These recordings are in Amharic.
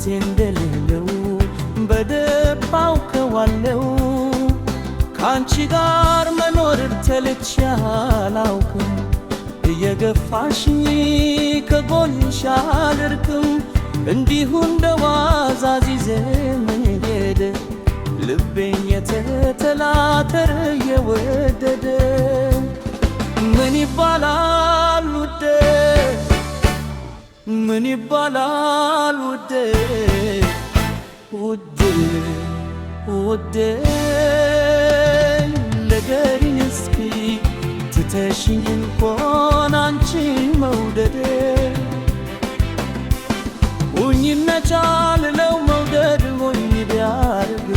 መፍትሄ እንደሌለው በደንብ አውቀዋለሁ። ካንቺ ጋር መኖር ተልቼ አላውቅም። እየገፋሽኝ ከጎንሽ አልርቅም። እንዲሁ እንደዋዛ ዚዘመሄደ ልቤን የተተላተረ የወደደ ምን ይባላል ውዴ ምን ይባላል ውዴ ውዴ ውዴ ንገሪኝ እስኪ ትተሽኝ እንኳን አንቺ መውደዴ ሁኝነቻ ልለው መውደድ ሆኝ ቢያርግ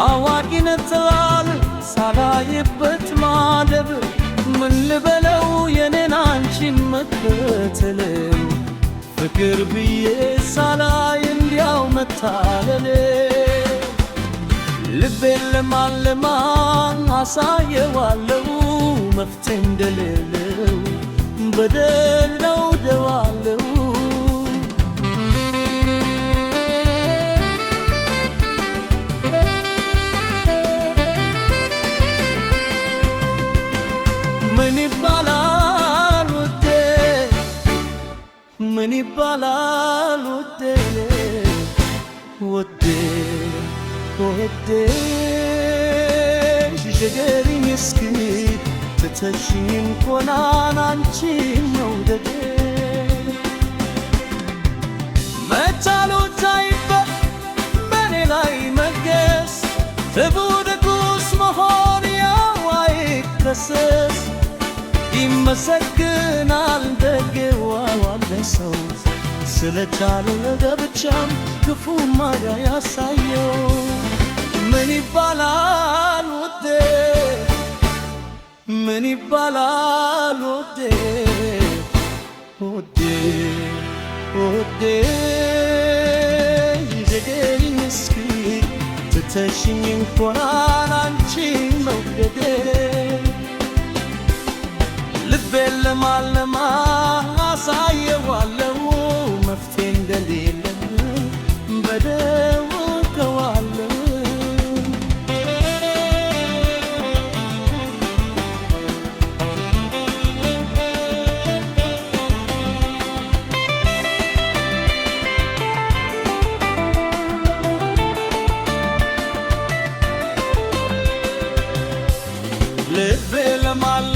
አዋቂነት ስላል ሳላይበት ማደብ ምን ልበለው የኔን አንቺን መከተለው ፍቅር ብዬ ሳላይ እንዲያው መታለሌ ልቤን ለማን አሳየዋለሁ መፍትሄ እንደሌለው በደል ነው ደዋለው ምን ይባላል ውዴ ምን ይባላል ውዴ ውዴ ውዴ ንገሪኝ እስኪ ትተሽኝ እንኳን አንቺ መውደዴ መቻሉ ታይበት በኔ ላይ መገስ ትቡድጉስ መሆን ያው አይከሰስ ይመሰግናል ደግዋዋለ ሰው ስለቻለ ለብቻም ክፉ ማያ ያሳየው ምን ይባላል ውዴ ምን ይባላል ውዴ ውዴ ውዴ ንገሪኝ እስኪ ትተሽኝ እንኳን አንቺ መውደዴ ልቤን ለማን አሳየዋለሁ መፍትሄ እንደሌለው በደንብ አውቀዋለሁ ልቤን ለማን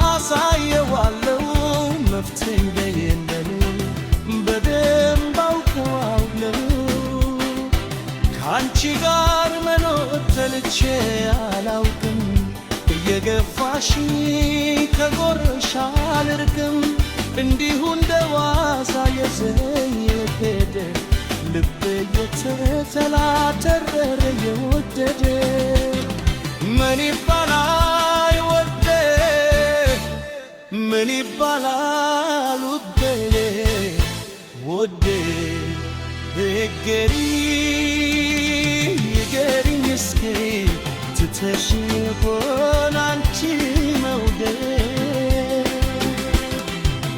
አሳየዋለሁ መፍትሄ እንደሌለው በደንብ አውቀዋለሁ ካንቺ ጋር መኖር ተልቼ አላውቅም እየገፋሽኝ ከጎንሽ አልርቅም እንዲሁ እንደዋዛ የዘየሄደ ልቤ የተተላተረ የወደደ ምን ይባላል ውዴ ምን ይባላል ውዴ ውዴ ንገሪኝ እስኪ ትተሽኝ እንኳን አንቺ መውደዴ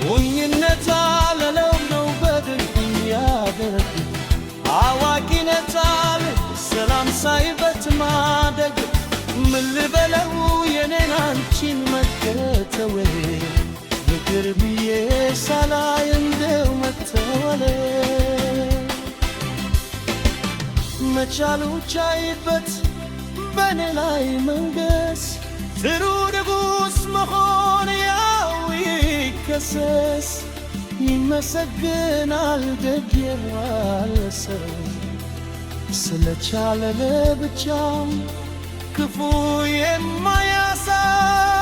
ሞኝነት አለለው ነው በድል ያደረግ አዋቂነት አለ ሰላም ሳይበት ማደግ ምን ልበለው የኔን አንቺን መከተዌ ፍቅር ብዬ ሳላይ እንደው መተወሌ መቻሉ ቻይበት በኔ ላይ መንገስ ጥሩ ንጉስ መሆን ያው ይከሰስ ይመሰግናል ደግ የዋለ ሰው ስለቻለ ለብቻው ክፉ የማያሳይ